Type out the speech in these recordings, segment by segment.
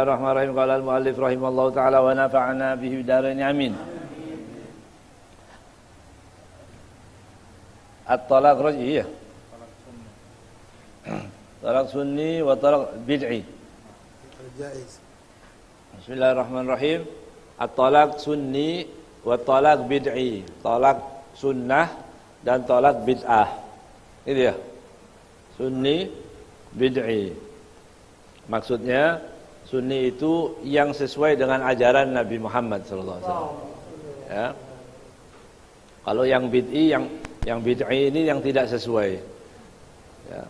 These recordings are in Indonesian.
Bismillahirrahmanirrahim. Qala al-muallif rahimallahu taala wa nafa'ana bihi bidarain amin. At-talaq raj'iyah. Talaq sunni wa talaq bid'i. Bismillahirrahmanirrahim. At-talaq sunni wa talaq bid'i. Talaq sunnah dan talaq bid'ah. Itu ya. Sunni, bid'i. Maksudnya sunni itu yang sesuai dengan ajaran Nabi Muhammad sallallahu alaihi wasallam. Ya. Kalau yang bid'i yang bid'i ini yang tidak sesuai. Ya.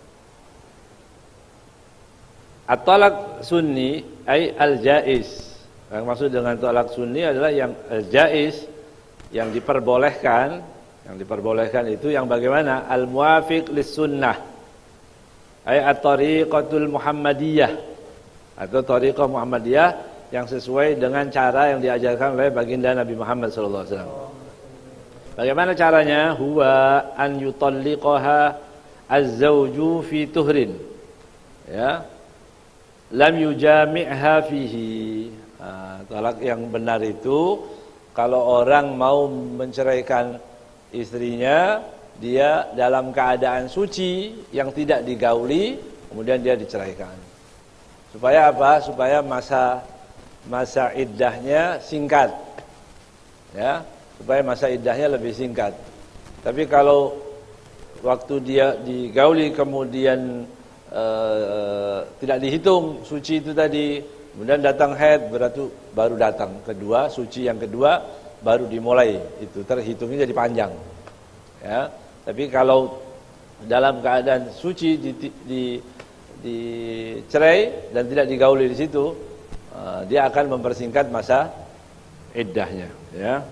At-talaq sunni ay al-jaiz. Yang maksud dengan talaq sunni adalah yang al-jaiz, yang diperbolehkan. Yang diperbolehkan itu yang bagaimana? Al-muwafiq lis-sunnah. Ay at-tariqatul Muhammadiyah atau tariqah Muhammadiyah yang sesuai dengan cara yang diajarkan oleh baginda Nabi Muhammad sallallahu alaihi wasallam. Bagaimana caranya? Huwa an yutalliqaha az-zawju fi tuhrin. Ya. Lam yujami'ha fihi. Talak yang benar itu kalau orang mau menceraikan istrinya, dia dalam keadaan suci yang tidak digauli, kemudian dia diceraikan. Supaya apa? Supaya masa iddahnya singkat. Ya, supaya masa iddahnya lebih singkat. Tapi kalau waktu dia digauli kemudian tidak dihitung suci itu tadi, kemudian datang haid, berarti baru datang kedua, suci yang kedua baru dimulai, itu terhitungnya jadi panjang. Ya. Tapi kalau dalam keadaan suci dicerai dan tidak digauli di situ, dia akan mempersingkat masa iddahnya. Ya.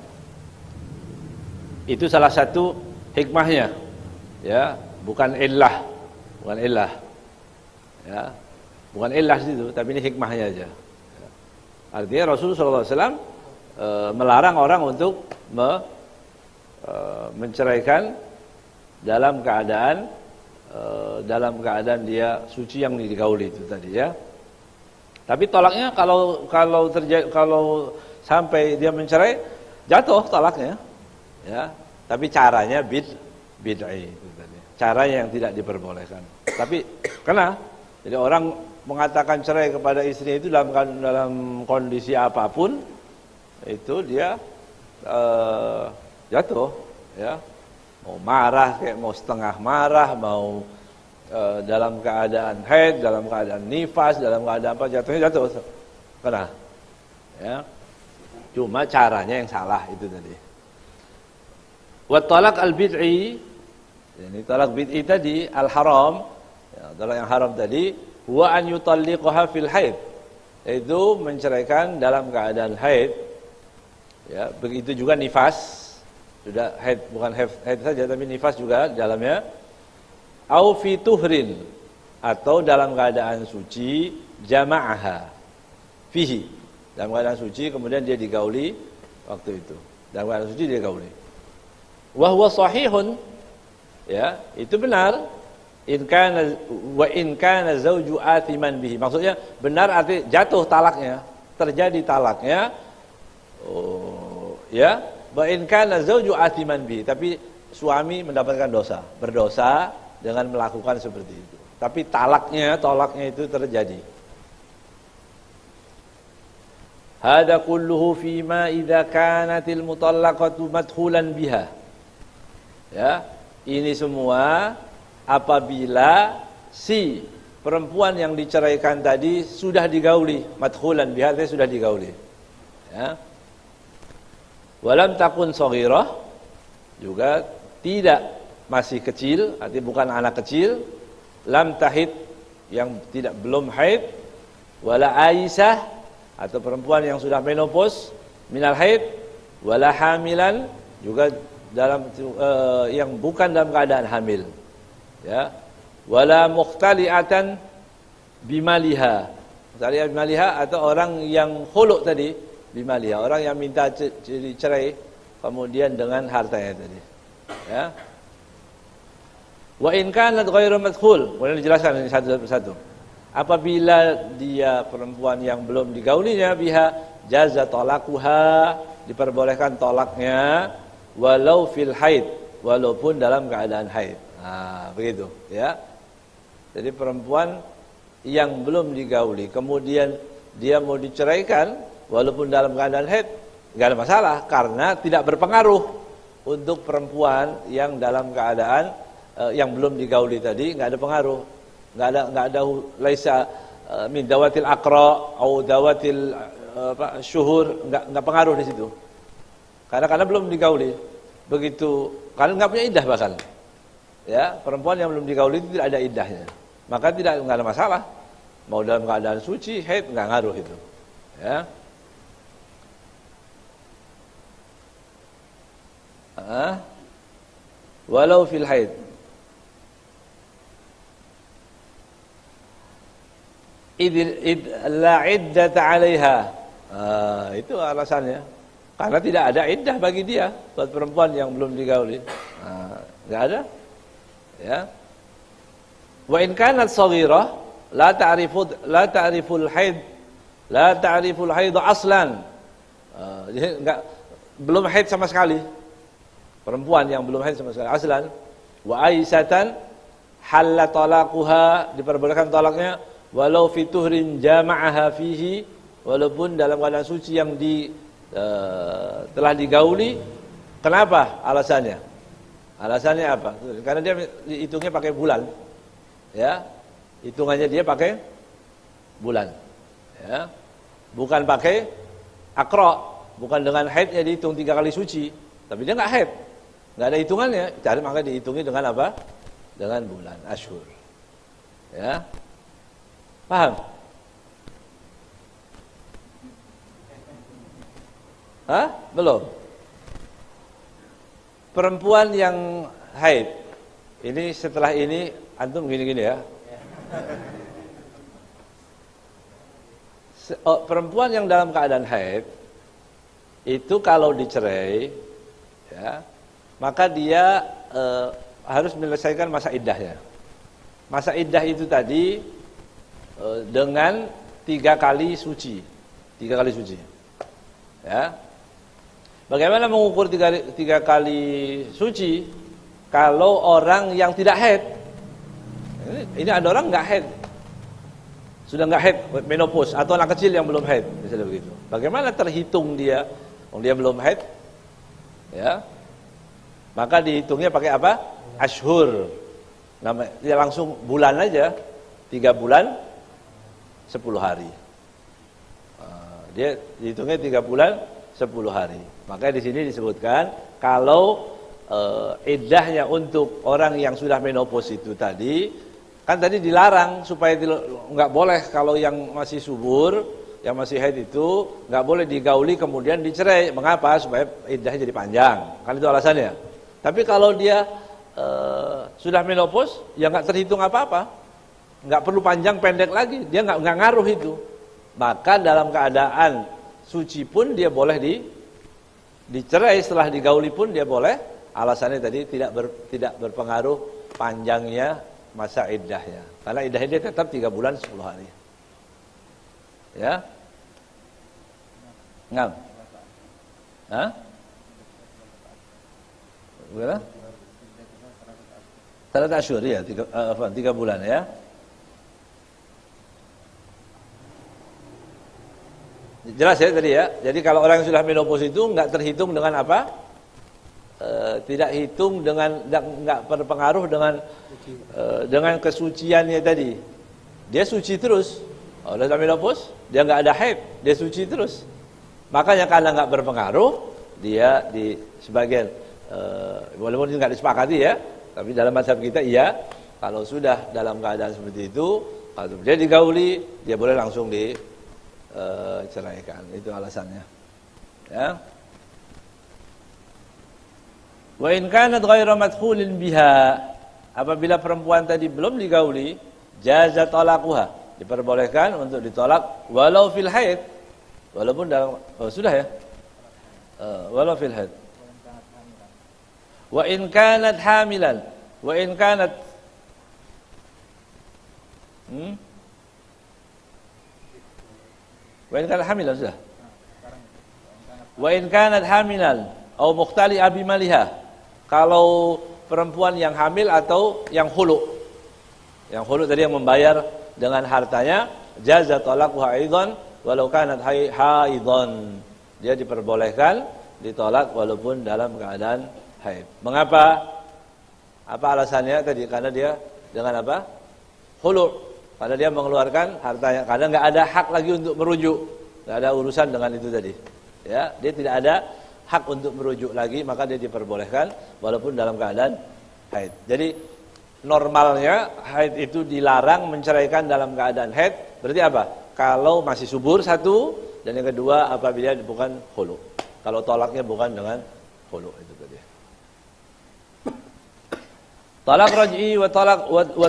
Itu salah satu hikmahnya. Ya, bukan illah, Ya, bukan illah di situ, tapi ini hikmahnya aja. Ya. Artinya Rasulullah SAW melarang orang untuk menceraikan dalam keadaan dia suci yang digauli itu tadi ya. Tapi tolaknya kalau sampai dia mencerai jatuh talaknya ya. Tapi caranya bid'i itu tadi. Caranya yang tidak diperbolehkan. Tapi kena. Jadi orang mengatakan cerai kepada istrinya itu dalam kondisi apapun itu dia jatuh ya. Mau marah kayak mau setengah marah, mau dalam keadaan haid, dalam keadaan nifas, dalam keadaan apa jatuhnya jatuh. Kena. Ya. Cuma caranya yang salah itu tadi. Wa talaq al-bid'i, ini talaq bid'i tadi al-haram, ya, talaq yang haram tadi, huwa an yutalliqaha fil haid. Itu menceraikan dalam keadaan haid. Ya, begitu juga nifas. Sudah haid, bukan haid saja tapi nifas juga dalamnya. Au fi tuhrin, atau dalam keadaan suci jama'aha fihi, dalam keadaan suci kemudian dia digauli waktu itu, dalam keadaan suci dia gauli. Wa huwa sahihun, ya itu benar. In kana zawju athiman bihi, maksudnya benar arti jatuh talaknya, terjadi talaknya. Oh ya, wa in kana zawju athiman bihi, tapi suami mendapatkan berdosa dengan melakukan seperti itu. Tapi tolaknya itu terjadi. Hada kulluhu fima idza kanatil mutallaqatu madkhulan biha. Ya, ini semua apabila si perempuan yang diceraikan tadi sudah digauli, madkhulan biha, sudah digauli. Ya. Walam takun shaghirah, juga tidak masih kecil, artinya bukan anak kecil. Lam tahid, yang belum haid. Wala aisah, atau perempuan yang sudah menopause minal haid. Wala hamilan, juga dalam yang bukan dalam keadaan hamil. Ya. Wala mukhtali'atan bimaliha. Mukhtali'atan bimaliha, atau orang yang khulu' tadi, bimaliha, orang yang minta cerai kemudian dengan hartanya tadi. Ya. Wa in kanat ghairu madkhul, boleh dijelaskan ini satu persatu. Apabila dia perempuan yang belum digaulinya biha jaza talaquha, diperbolehkan tolaknya walau fil haid, walaupun dalam keadaan haid. Nah, begitu ya. Jadi perempuan yang belum digauli kemudian dia mau diceraikan walaupun dalam keadaan haid, enggak ada masalah karena tidak berpengaruh untuk perempuan yang dalam keadaan yang belum digauli tadi, enggak ada pengaruh. Enggak ada laisa min dawatil aqra atau dawatil syuhur, enggak pengaruh di situ. Karena belum digauli. Begitu, karena enggak punya iddah bahkan. Ya, perempuan yang belum digauli itu tidak ada iddahnya. Maka enggak ada masalah. Mau dalam keadaan suci, haid enggak ngaruh itu. Ya. Walau fil haid. La iddata 'alaiha. Itu alasannya. Karena tidak ada iddah bagi dia buat perempuan yang belum digauli. Enggak ada. Ya. Wa in kanat shaghirah la ta'riful haid aslan. Jadi belum haid sama sekali. Perempuan yang belum haid sama sekali aslan. Wa aisatan halla talaquha, diperbolehkan talaknya walau fi tuhrin jama'aha fihi, walaupun dalam keadaan suci yang telah digauli. Kenapa alasannya? Alasannya apa? Karena dia hitungnya pakai bulan. Ya. Hitungannya dia pakai bulan. Ya. Bukan pakai akra, bukan dengan haidnya dihitung 3 kali suci, tapi dia enggak haid. Enggak ada hitungannya, cari maka dihitungi dengan apa? Dengan bulan, asyhur. Ya. Paham? Hah? Belum? Perempuan yang haid. Ini setelah ini antum gini-gini ya. Perempuan yang dalam keadaan haid itu kalau dicerai ya, maka dia harus menyelesaikan masa iddahnya. Masa iddah itu tadi dengan 3 kali suci. 3 kali suci. Ya. Bagaimana mengukur 3 kali suci kalau orang yang tidak haid? Ini ada orang enggak haid. Sudah enggak haid, menopause atau anak kecil yang belum haid, misalnya begitu. Bagaimana terhitung dia? Dia belum haid. Ya. Maka dihitungnya pakai apa? Ashhur. Dia langsung bulan aja. 3 bulan 10 hari. Dia dihitungnya 3 bulan 10 hari. Makanya di sini disebutkan kalau iddahnya untuk orang yang sudah menopause itu tadi, kan tadi dilarang supaya enggak boleh kalau yang masih subur, yang masih haid itu enggak boleh digauli kemudian dicerai. Mengapa? Supaya iddahnya jadi panjang. Kan itu alasannya. Tapi kalau dia sudah menopause, ya enggak terhitung apa-apa. Enggak perlu panjang pendek lagi, dia enggak ngaruh itu. Maka dalam keadaan suci pun dia boleh dicerai, setelah digauli pun dia boleh. Alasannya tadi tidak berpengaruh panjangnya masa iddahnya. Karena iddahnya dia tetap 3 bulan 10 hari. Ya. Ngam. Hah? Berapa? 3 asyur ya, 3 bulan ya. Jelas ya tadi ya. Jadi kalau orang yang sudah menopause itu enggak terhitung dengan apa? Tidak hitung dengan, enggak berpengaruh dengan kesuciannya tadi. Dia suci terus. Oleh menopause, dia enggak ada haid, dia suci terus. Makanya karena enggak berpengaruh, dia di sebagian walaupun enggak disepakati ya, tapi dalam mazhab kita iya, kalau sudah dalam keadaan seperti itu, kalau dia digauli, dia boleh langsung ceraikan. Itu alasannya. Ya. Wa in kanat ghairu madkhulin biha, apabila perempuan tadi belum digauli, jaza talaquha, diperbolehkan untuk ditolak walau fil haid, walaupun dalam sudah ya. Walau fil haid. Wa in kanat hamilan, wa in kanat Wa in kanat hamilan sudah. Wa in kanat hamilan au mukhtali abi maliha. Kalau perempuan yang hamil atau yang hulu. Yang hulu tadi yang membayar dengan hartanya, jaza talaquha aidan walau kanat haidhan. Dia diperbolehkan ditolak walaupun dalam keadaan haid. Mengapa? Apa alasannya tadi? Karena dia dengan apa? Hulu. Karena dia mengeluarkan hartanya. Karena nggak ada hak lagi untuk merujuk. Nggak ada urusan dengan itu tadi. Ya, dia tidak ada hak untuk merujuk lagi, maka dia diperbolehkan walaupun dalam keadaan haid. Jadi normalnya haid itu dilarang menceraikan dalam keadaan haid. Berarti apa? Kalau masih subur satu, dan yang kedua apabila bukan hulu. Kalau tolaknya bukan dengan hulu itu tadi. Talak raj'i wa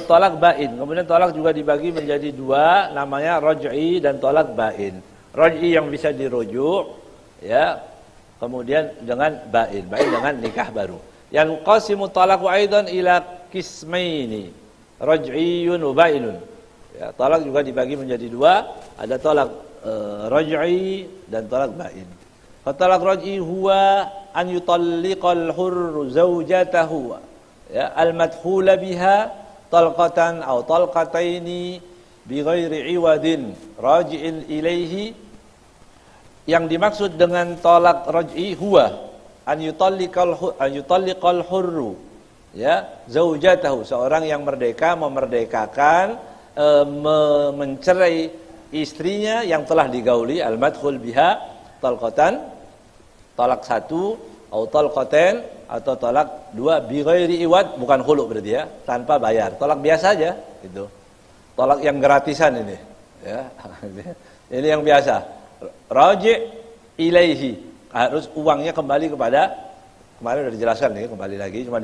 talak bain. Kemudian talak juga dibagi menjadi dua, namanya raj'i dan talak bain. Raj'i yang bisa dirujuk, ya. Kemudian dengan bain dengan nikah baru. Yang qasimu talaqu aidan ila qismaini, raj'iyyun wa bainun. Ya, talak juga dibagi menjadi dua, ada talak raj'i dan talak bain. Talak raj'i huwa an yutalliqal hurru zawjatahu, ya, al-madkhula biha talqatan aw talqataini bighairi iwadin raji'in ilaihi. Yang dimaksud dengan talak raj'i huwa an yutalliqal hurru, ya, zaujatahu, seorang yang merdeka memerdekakan, mencerai istrinya yang telah digauli, al-madkhul biha talqatan, talak satu, atau talqatain, atau talak dua, bi ghairi iwad, bukan khulu berarti ya, tanpa bayar, talak biasa aja itu. Talak yang gratisan ini, ya. Ini yang biasa. Raji' ilaihi, harus uangnya kembali kepada, kemarin sudah dijelaskan nih, kembali lagi, cuma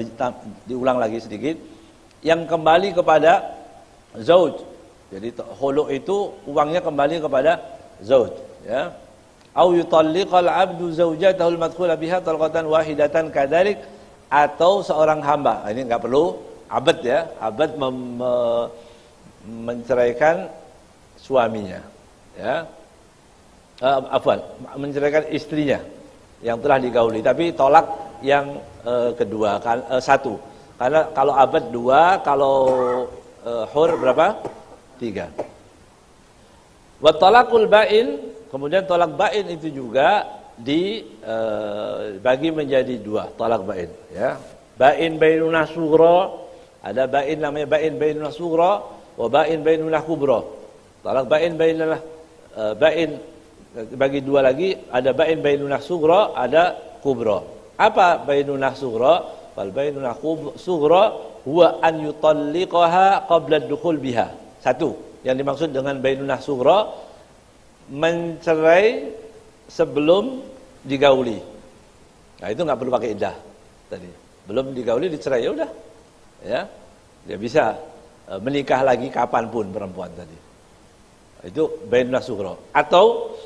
diulang lagi sedikit, yang kembali kepada zauj. Jadi khulu itu uangnya kembali kepada zauj, ya. Au yutalliqal 'abdu zaujatahu al-madkhula biha talqatan wahidatan kadzalik, atau seorang hamba. Ini enggak perlu abad ya, abad menceraikan suaminya, ya. Menceraikan istrinya yang telah digauli, tapi tolak yang kedua, satu. Karena kalau abad dua, kalau hur berapa? Tiga. Wa talaqul bain, kemudian tolak bain itu juga dibagi menjadi dua, tolak bain, ya. Bain bainunah sughra, ada bain namanya bain bainunah sughra, wa bain bainunah kubra. Tolak bain bainunah bain bagi dua lagi, ada bain bainunah sughra, ada kubra. Apa bainunah sughra? Wal bainunah sughra huwa an yutalliqaha qabla ad-dukhul biha. Satu, yang dimaksud dengan bainunah sughra, mencerai sebelum digauli. Nah, itu enggak perlu pakai iddah tadi. Belum digauli dicerai, ya udah. Ya. Dia bisa menikah lagi kapanpun perempuan tadi. Itu bainunah sughra. Atau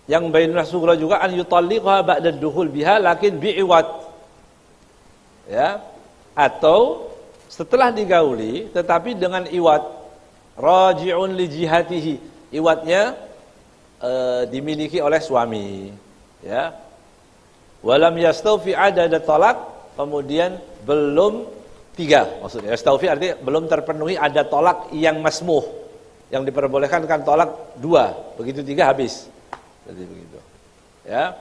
yang bainunah sughra juga an yutalliqaha ba'da ad-dukhul biha lakin bi'iwad. Ya. Atau setelah digauli tetapi dengan iwad, raji'un li jihatihi. Iwadnya dimiliki oleh suami, ya. Walam yastawfi adad talak, kemudian belum tiga, maksudnya yastawfi artinya belum terpenuhi ada tolak yang masmuh, yang diperbolehkan kan tolak dua, begitu tiga habis. Jadi begitu, ya.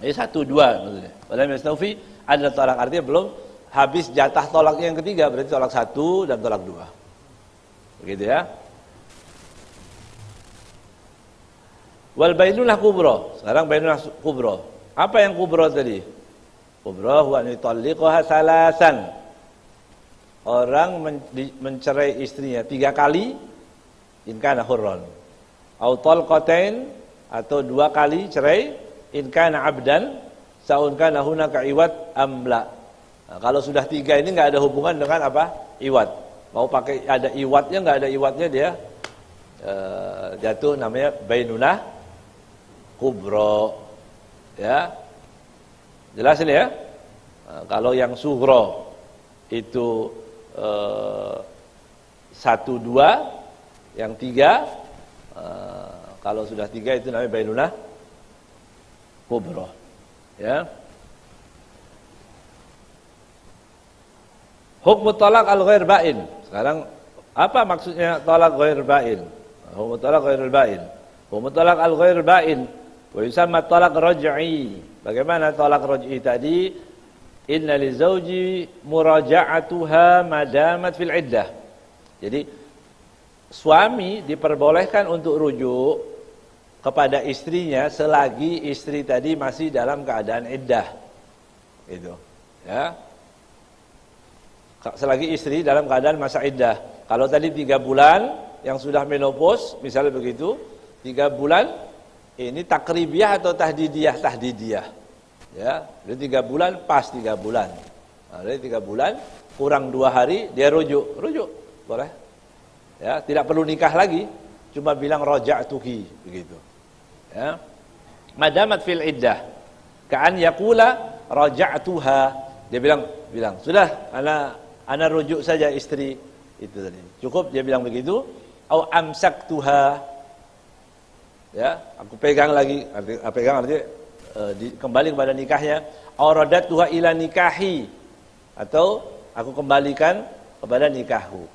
Ini satu dua maksudnya. Walam yastawfi ada tolak artinya belum habis jatah tolaknya yang ketiga, berarti tolak satu dan tolak dua, begitu ya. Wal bainunah kubra, sekarang bainunah kubra. Apa yang kubra tadi? Kubra huwa yutalliqaha salasan. Orang mencerai istrinya 3 kali, in kana hurran. Au talqatain, atau 2 kali cerai, in kana abdan, saun kana hunaka iwad amla. Nah, kalau sudah 3 ini enggak ada hubungan dengan apa? Iwad. Mau pakai ada iwadnya, enggak ada iwadnya, dia jatuh namanya bainunah kubro, ya. Jelas ini ya. Kalau yang sughra itu 1, 2, yang 3 Kalau sudah 3 itu namanya bainunah kubra. Ya. Hukum talak al-ghair ba'in. Sekarang apa maksudnya talak ghair ba'in? Hukum talak ghair ba'in. Hukum talak al-ghair ba'in wa yusamma talak raj'i. Bagaimana talak raj'i tadi? Inna li zawji muraja'atuha madamat fil iddah. Jadi suami diperbolehkan untuk rujuk kepada istrinya selagi istri tadi masih dalam keadaan iddah. Gitu. Ya. Selagi istri dalam keadaan masa iddah. Kalau tadi 3 bulan yang sudah menopause, misalnya begitu, 3 bulan ini takribiyah atau tahdidiyah? Tahdidiyah. Ya, jadi 3 bulan pas 3 bulan. Nah, dari 3 bulan kurang 2 hari dia rujuk, boleh. Ya, tidak perlu nikah lagi, cuma bilang raja'tuki begitu. Ya. Madamat fil iddah. Ka'an yaqula raja'tuha. Dia bilang sudah ana rujuk saja istri itu tadi. Cukup dia bilang begitu. Au amsaktuha. Ya, aku pegang lagi, pegang artinya kembali kepada nikahnya. Au radatuha ila nikahi. Atau aku kembalikan kepada nikahku.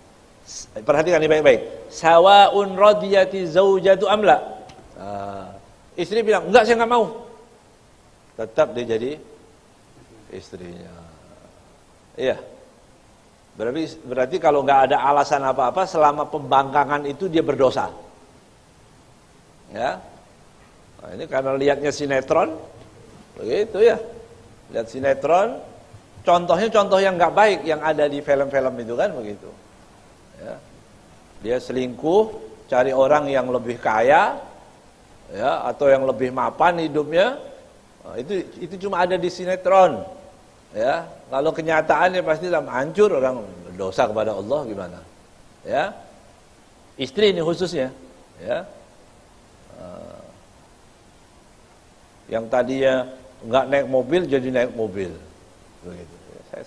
Perhatikan ini baik-baik. Sawa'un radiyati zaujatu amla. Istri bilang, enggak, saya enggak mau. Tetap dia jadi istrinya. Iya. Berarti kalau nggak ada alasan apa-apa selama pembangkangan itu dia berdosa. Ya. Nah, ini karena lihatnya sinetron, begitu ya. Lihat sinetron, contohnya contoh yang nggak baik yang ada di film-film itu kan begitu. Ya. Dia selingkuh, cari orang yang lebih kaya, ya, atau yang lebih mapan hidupnya. Nah, itu cuma ada di sinetron. Ya, kalau kenyataannya pasti hancur, orang berdosa kepada Allah gimana? Ya, istri ini khususnya, ya, yang tadinya nggak naik mobil jadi naik mobil, begitu.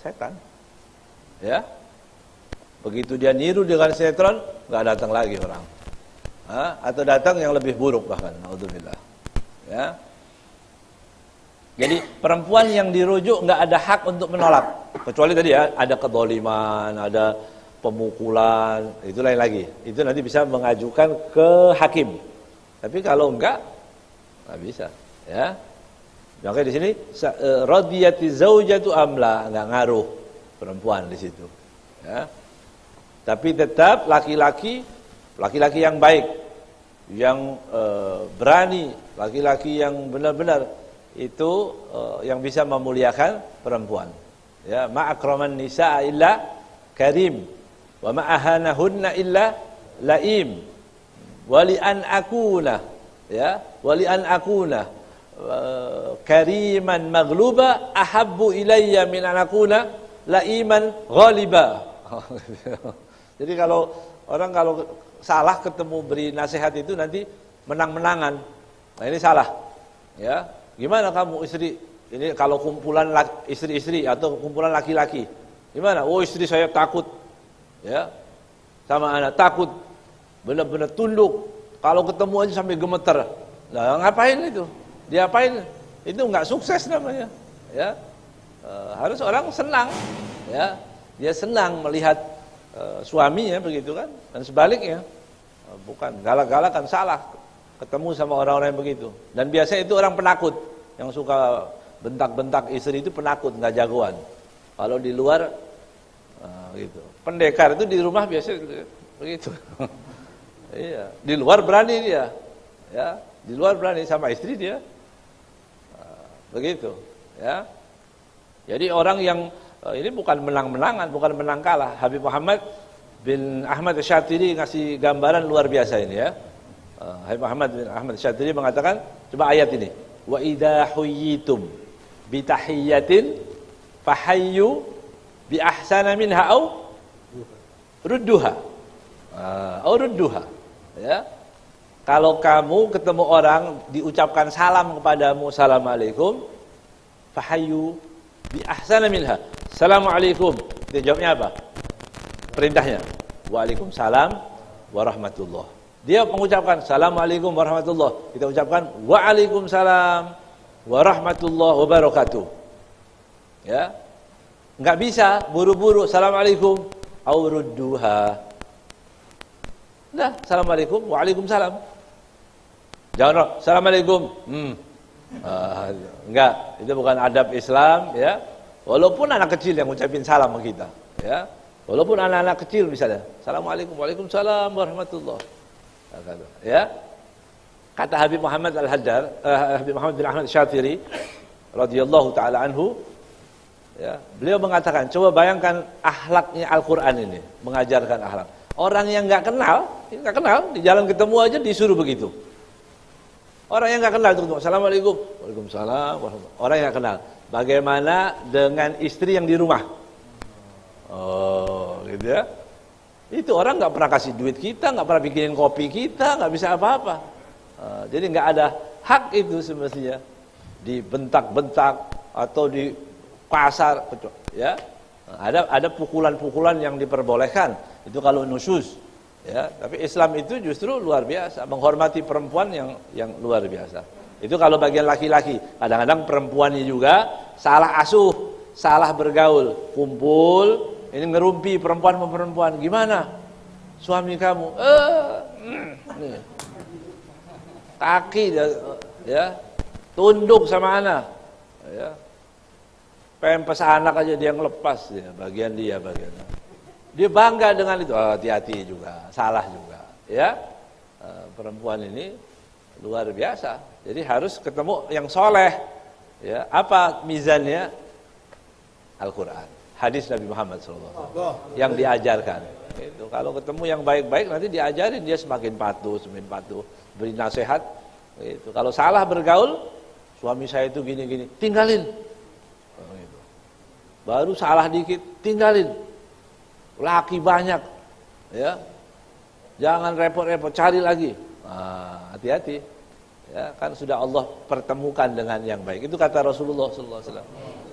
Setan, ya. Begitu dia niru dengan sinetron, nggak datang lagi orang, atau datang yang lebih buruk bahkan, naudzubillah, ya. Jadi perempuan yang dirujuk nggak ada hak untuk menolak, kecuali tadi ya ada kedoliman, ada pemukulan, itu lain lagi. Itu nanti bisa mengajukan ke hakim. Tapi kalau nggak bisa, ya. Makanya di sini radiyati zaujatu amla, nggak ngaruh perempuan di situ, ya. Tapi tetap laki-laki yang baik, yang berani, laki-laki yang benar-benar itu yang bisa memuliakan perempuan. Ya, ma akraman nisaa illa karim wa ma ahanahunna illa laim. Wali an akuna, ya, wali an akuna kariman maghluba ahabbu ilayya min an akuna laiman ghaliba. Jadi kalau orang salah ketemu beri nasihat itu nanti menang-menangan. Nah, ini salah. Ya. Gimana kamu istri ini kalau kumpulan istri-istri atau kumpulan laki-laki? Gimana? Oh, istri saya takut, ya, sama anak takut, benar-benar tunduk. Kalau ketemu aja sampai gemeter. Nah, ngapain itu? Dia apain? Itu nggak sukses namanya. Ya, harus orang senang, ya, dia senang melihat suaminya begitu kan, dan sebaliknya, bukan galak-galakan, salah. Ketemu sama orang-orang yang begitu. Dan biasanya itu orang penakut. Yang suka bentak-bentak istri itu penakut, nggak jagoan. Kalau di luar, gitu. Pendekar itu di rumah biasanya begitu. Iya. Di luar berani dia. Ya. Di luar berani sama istri dia. Begitu. Ya. Jadi orang yang, ini bukan menang-menangan, bukan menang kalah. Habib Muhammad bin Ahmad Syatiri ngasih gambaran luar biasa ini ya. Habib Muhammad bin Ahmad Syatiri mengatakan, coba ayat ini, wa idza huyyitum bi tahiyyatin fahayyu bi ahsana minha au rudduha. Ya. Kalau kamu ketemu orang diucapkan salam kepadamu, assalamualaikum, fahayyu bi ahsana minha. Assalamualaikum. Dia jawabnya apa? Perintahnya, waalaikumsalam warahmatullah. Dia mengucapkan Assalamualaikum warahmatullahi, kita ucapkan Waalaikumsalam warahmatullahi wabarakatuh. Ya. Enggak bisa buru-buru Assalamualaikum aurudduha. Nah, Assalamualaikum, Waalaikumsalam. Jangan Assalamualaikum. Enggak, itu bukan adab Islam, ya. Walaupun anak kecil yang ngucapin salam sama kita, ya. Walaupun anak-anak kecil misalnya, Assalamualaikum, Waalaikumsalam warahmatullahi. Ya. Kata Habib Muhammad Al-Haddad, Habib Muhammad bin Ahmad Syafiri radhiyallahu taala anhu, ya, beliau mengatakan, coba bayangkan akhlaknya Al-Qur'an ini, mengajarkan akhlak. Orang yang enggak kenal, di jalan ketemu aja disuruh begitu. Orang yang enggak kenal itu, Assalamualaikum, Waalaikumsalam, orang yang enggak kenal. Bagaimana dengan istri yang di rumah? Oh, gitu ya. Itu orang nggak pernah kasih duit kita, nggak pernah bikinin kopi kita, nggak bisa apa-apa. Jadi nggak ada hak itu semestinya dibentak-bentak atau di pasar, ya. Ada pukulan-pukulan yang diperbolehkan. Itu kalau nusyuz, ya. Tapi Islam itu justru luar biasa, menghormati perempuan yang luar biasa. Itu kalau bagian laki-laki. Kadang-kadang perempuannya juga salah asuh, salah bergaul, kumpul, ini ngerumpi perempuan sama perempuan. Gimana suami kamu? Nih. Kaki ya, tunduk sama anak, ya. Pempes anak aja dia ngelepas, ya, bagian dia. Dia bangga dengan itu. Hati-hati juga, salah juga, ya. Perempuan ini luar biasa. Jadi harus ketemu yang soleh, ya. Apa mizannya? Al-Quran, hadis Nabi Muhammad SAW yang diajarkan. Itu kalau ketemu yang baik-baik nanti diajarin, dia semakin patuh, beri nasihat. Itu kalau salah bergaul, suami saya itu gini-gini, tinggalin. Gitu. Baru salah dikit, tinggalin. Laki banyak, ya. Jangan repot-repot, cari lagi. Hati-hati. Ya, kan sudah Allah pertemukan dengan yang baik. Itu kata Rasulullah SAW.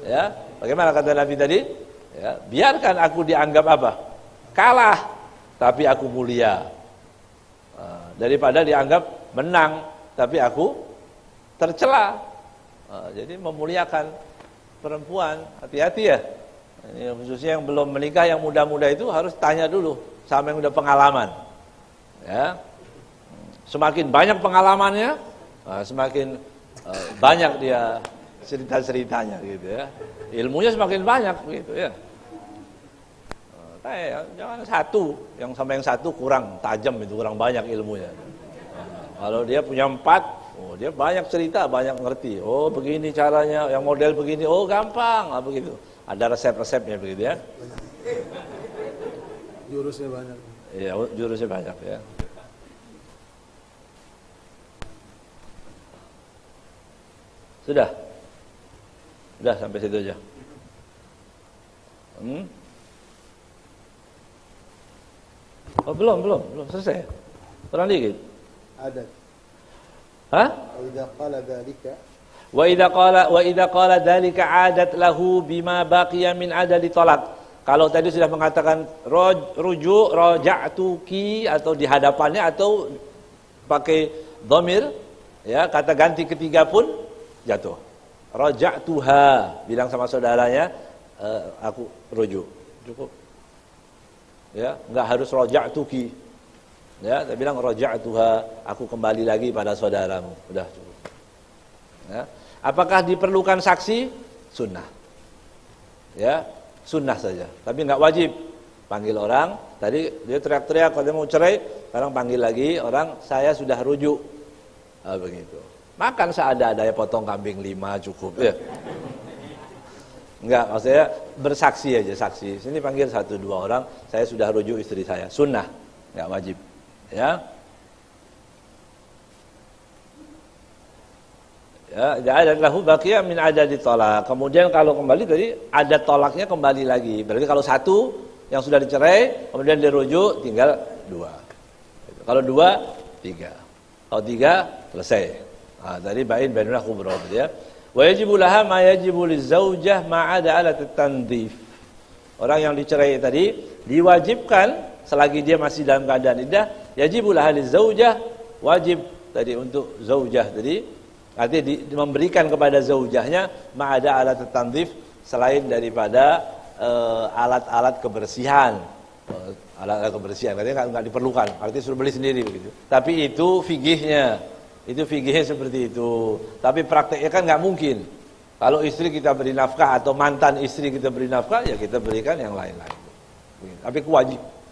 Ya, bagaimana kata Nabi tadi? Ya, biarkan aku dianggap apa? Kalah, tapi aku mulia. Daripada dianggap menang, tapi aku tercela. Jadi memuliakan perempuan. Hati-hati ya. Ini khususnya yang belum menikah, yang muda-muda itu harus tanya dulu sama yang udah pengalaman. Ya, semakin banyak pengalamannya, semakin banyak dia cerita-ceritanya gitu ya. Ilmunya semakin banyak gitu ya. Jangan satu, yang sama yang satu kurang tajam itu, kurang banyak ilmunya. Kalau dia punya 4, dia banyak cerita, banyak ngerti. Oh begini caranya, yang model begini, oh gampang, begitu. Ada resep-resepnya begitu ya. Jurusnya banyak. Iya, jurusnya banyak ya. Sudah sampai situ aja. Oh belum selesai. Kurang dikit. Ada. Hah? Wa idza qala dzalika adat lahu bima baqiya min adadi talaq. Kalau tadi sudah mengatakan rujuk, raja'tuki atau di hadapannya atau pakai dhamir, ya, kata ganti ketiga pun jatuh. Raja'tuha, bilang sama saudaranya, aku rujuk. Cukup. Ya, enggak harus raja'tuki. Ya, dia bilang raja'tuha, aku kembali lagi pada saudaramu. Udah cukup. Ya. Apakah diperlukan saksi? Sunnah. Ya, sunnah saja. Tapi enggak wajib. Panggil orang, tadi dia teriak-teriak kalau dia mau cerai, sekarang panggil lagi orang, saya sudah rujuk. Begitu. Makan seadanya, potong kambing 5 cukup ya. Enggak, maksudnya bersaksi aja, saksi. Sini panggil 1-2 orang, saya sudah rujuk istri saya. Sunnah, enggak wajib. Ya. Ya, adat lahu baqiyah min adadi talaq. Kemudian kalau kembali tadi adat tolaknya kembali lagi. Berarti kalau 1 yang sudah dicerai, kemudian dirujuk tinggal 2. Kalau 2, 3. Kalau 3 selesai. Tadi bainuna khubrat ya. Wa yajibu laha ma yajibu lizaujah ma ada alat tandhif. Orang yang dicerai tadi diwajibkan selagi dia masih dalam keadaan iddah, yajibul ahli zaujah, wajib tadi untuk zaujah tadi, artinya memberikan kepada zaujahnya ma'ada alat tanzif, selain daripada alat-alat kebersihan. Alat-alat kebersihan katanya enggak diperlukan, artinya suruh beli sendiri begitu. Tapi itu fikihnya. Itu fikihnya seperti itu. Tapi prakteknya kan enggak mungkin. Kalau istri kita beri nafkah atau mantan istri kita beri nafkah, ya kita berikan yang lain-lain. Tapi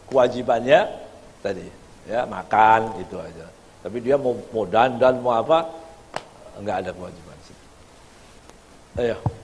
kewajibannya tadi ya makan itu aja. Tapi dia mau dandan mau apa, enggak ada kewajiban. Ayo.